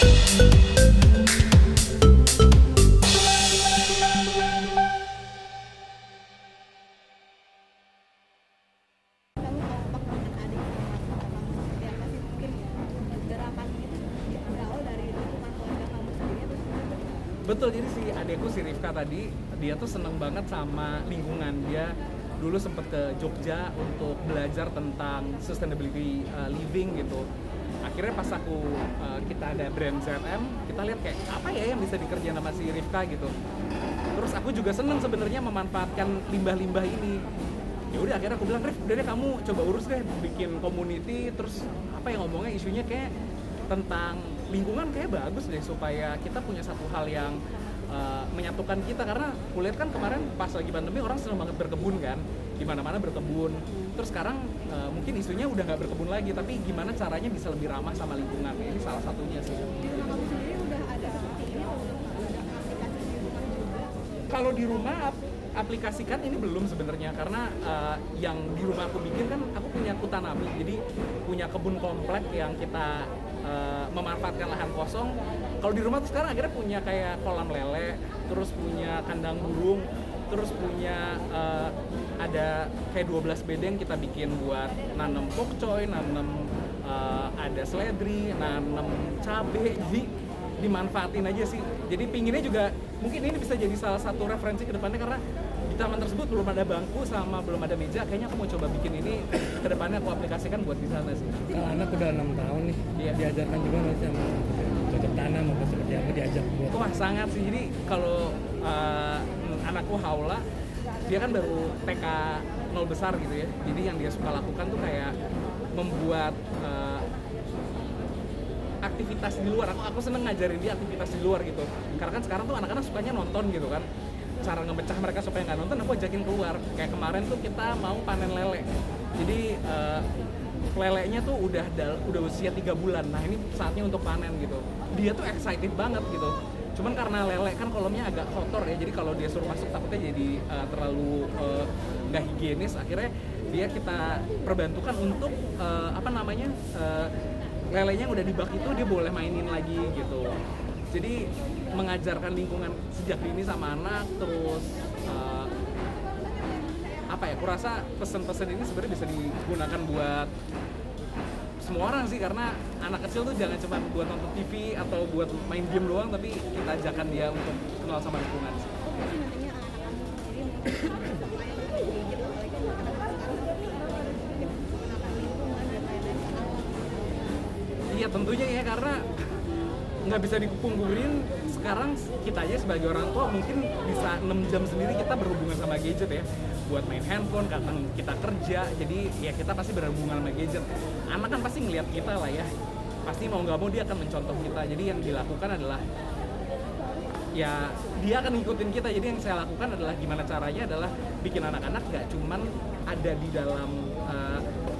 Kamu kompak dengan adik sama kamu seperti apa sih mungkin gerakan itu berawal dari lingkungan keluarga kamu sendiri atau seperti apa? Betul, jadi si adekku si Rifka tadi, dia tuh seneng banget sama lingkungan. Dia dulu sempet ke Jogja untuk belajar tentang sustainability living gitu. Akhirnya pas kita ada brand ZM, kita lihat kayak apa ya yang bisa dikerjain sama si Rifka gitu. Terus aku juga seneng sebenarnya memanfaatkan limbah-limbah ini. Ya udah akhirnya aku bilang, Rif, udah deh kamu coba urus deh bikin community, terus apa yang ngomongnya isunya kayak tentang lingkungan kayak bagus deh supaya kita punya satu hal yang menyatukan kita. Karena kulihat kan kemarin pas lagi pandemi orang seneng banget berkebun kan, gimana-mana berkebun. Terus sekarang mungkin isunya udah nggak berkebun lagi, tapi gimana caranya bisa lebih ramah sama lingkungan. Ini salah satunya sih. Di rumah kamu sendiri udah ada seperti ini atau udah ada aplikasi di rumah juga? Kalau di rumah aplikasikan ini belum sebenarnya, karena yang di rumah aku bikin kan aku punya kutanami, jadi punya kebun komplek yang kita memanfaatkan lahan kosong. Kalau di rumah tuh sekarang akhirnya punya kayak kolam lele, terus punya kandang burung, terus punya ada kayak 12 bedeng kita bikin buat nanam pokcoy, nanam ada seledri, nanam cabe, jadi dimanfaatin aja sih. Jadi pinginnya juga mungkin ini bisa jadi salah satu referensi ke depannya, karena di taman tersebut belum ada bangku sama belum ada meja. Kayaknya aku mau coba bikin ini ke depannya, aku aplikasikan buat di sana sih. Kalau anak udah 6 tahun nih, Iya. diajarkan juga nggak sih sama cocok tanam atau seperti apa, diajak buat Wah sangat sih. Jadi kalau anakku Haula, dia kan baru TK 0 besar gitu ya. Jadi yang dia suka lakukan tuh kayak membuat aktivitas di luar. Aku seneng ngajarin dia aktivitas di luar gitu. Karena kan sekarang tuh anak-anak sukanya nonton gitu kan. Cara ngemecah mereka supaya nggak nonton, aku ajakin keluar. Kayak kemarin tuh kita mau panen lele. Jadi lelenya tuh udah usia 3 bulan. Nah ini saatnya untuk panen gitu. Dia tuh excited banget gitu. Cuman karena lele kan kolamnya agak kotor ya. Jadi kalau dia suruh masuk takutnya jadi terlalu nggak higienis. Akhirnya kita perbantukan untuk lelenya yang udah di bak itu dia boleh mainin lagi gitu. Jadi mengajarkan lingkungan sejak dini sama anak, terus kurasa pesan-pesan ini sebenarnya bisa digunakan buat semua orang sih, karena anak kecil tuh jangan cuma buat nonton TV atau buat main game doang, tapi kita ajarkan dia untuk kenal sama lingkungan sih. Apa sih nantinya anak-anak kamu sendiri mungkin sama yang digigit, apalagi anak-anak sekarang seperti itu mungkin menggunakan lingkungan dan lain-lain soal Iya tentunya ya, karena nggak bisa dipungkirin sekarang kita aja sebagai orang tua mungkin bisa 6 jam sendiri kita berhubungan sama gadget ya, buat main handphone, kadang kita kerja, jadi ya kita pasti berhubungan sama gadget. Anak kan pasti ngelihat kita lah ya, pasti mau nggak mau dia akan mencontoh kita. Jadi yang dilakukan adalah ya dia akan ngikutin kita. Jadi yang saya lakukan adalah gimana caranya adalah bikin anak-anak gak cuman ada di dalam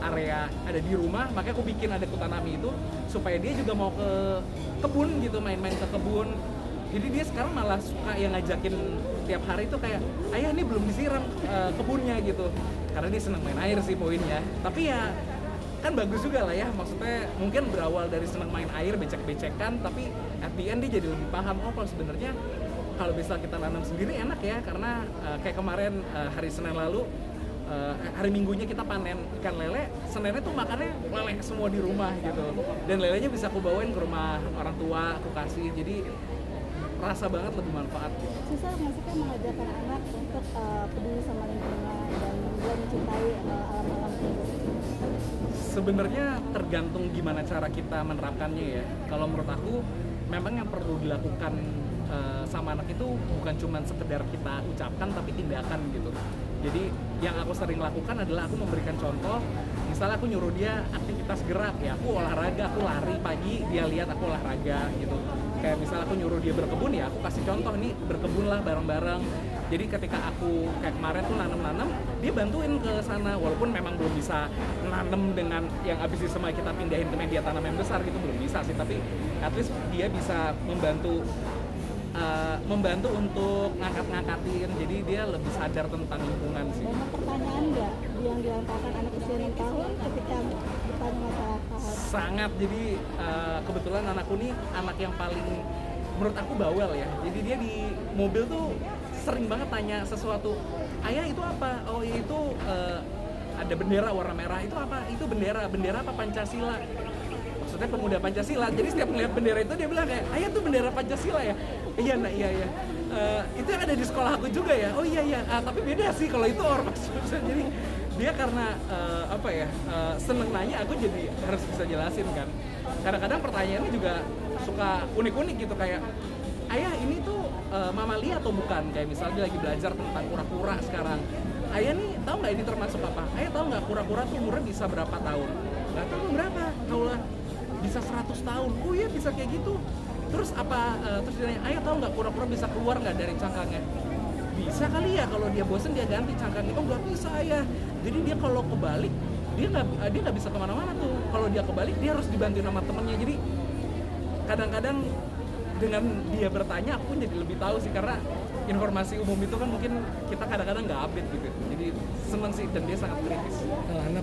area, ada di rumah, makanya aku bikin ada kutanami itu supaya dia juga mau ke kebun gitu, main-main ke kebun. Jadi dia sekarang malah suka yang ngajakin tiap hari itu kayak, ayah ini belum disiram kebunnya gitu, karena dia seneng main air sih poinnya. Tapi ya kan bagus juga lah ya, maksudnya mungkin berawal dari seneng main air, becek-becekan, tapi at the end dia jadi lebih paham, oh kalau sebenarnya kalau bisa kita nanam sendiri enak ya. Karena kayak kemarin hari Senin lalu, hari Minggunya kita panen ikan lele, Seninnya tuh makannya lele semua di rumah gitu, dan lelenya bisa aku bawain ke rumah orang tua, aku kasih, jadi rasa banget lebih manfaat gitu. susah nggak sih kan mengajarkan anak untuk peduli sama lingkungan dan juga mencintai alam-alam tersebut? Sebenarnya tergantung gimana cara kita menerapkannya ya. Kalau menurut aku memang yang perlu dilakukan sama anak itu bukan cuma sekedar kita ucapkan tapi tindakan gitu. Jadi yang aku sering lakukan adalah aku memberikan contoh. Misalnya aku nyuruh dia aktivitas gerak ya, aku olahraga, aku lari pagi, dia lihat aku olahraga gitu. Kayak misalnya aku nyuruh dia berkebun ya, aku kasih contoh nih, berkebunlah bareng-bareng. Jadi ketika aku kayak kemarin tuh nanam-nanam, dia bantuin ke sana, walaupun memang belum bisa nanam dengan yang abis disemai kita pindahin ke media tanam yang besar gitu, belum bisa sih, tapi at least dia bisa membantu membantu untuk ngangkat-ngangkatin, jadi dia lebih sadar tentang lingkungan sih. Banyak pertanyaan nggak yang dilontarkan anak usia 6 tahun ketika bertanya masalah hal? Sangat, jadi kebetulan anakku nih anak yang paling menurut aku bawel ya. Jadi dia di mobil tuh sering banget tanya sesuatu. Ayah itu apa? Oh itu ada bendera warna merah. Itu apa? Itu bendera apa Pancasila? Maksudnya pemuda Pancasila. Jadi setiap melihat bendera itu dia bilang kayak, ayah tuh bendera Pancasila ya? Iya nak, iya. Itu yang ada di sekolah aku juga ya? Oh iya. Tapi beda sih kalau itu ormas. Jadi dia karena seneng nanya, aku jadi harus bisa jelasin kan. Kadang-kadang pertanyaannya juga suka unik-unik gitu, kayak ayah ini tuh mamalia atau bukan? Kayak misalnya dia lagi belajar tentang kura-kura sekarang. Ayah nih tahu nggak ini termasuk apa? Ayah tahu nggak kura-kura tuh umurnya bisa berapa tahun? Nggak tahu berapa. Tahu lah bisa 100 tahun. Oh iya bisa kayak gitu. Terus terus dia nanya, ayah tahu nggak kura-kura bisa keluar nggak dari cangkangnya? Bisa kali ya, kalau dia bosen dia ganti cangkangnya. Oh nggak bisa ya. Jadi dia kalau kebalik dia nggak bisa kemana-mana tuh. Kalau dia kebalik dia harus dibantu sama temennya. Jadi kadang-kadang dengan dia bertanya aku pun jadi lebih tahu sih, karena informasi umum itu kan mungkin kita kadang-kadang nggak update gitu. Jadi seneng sih, dan dia sangat kritis. Kalau anak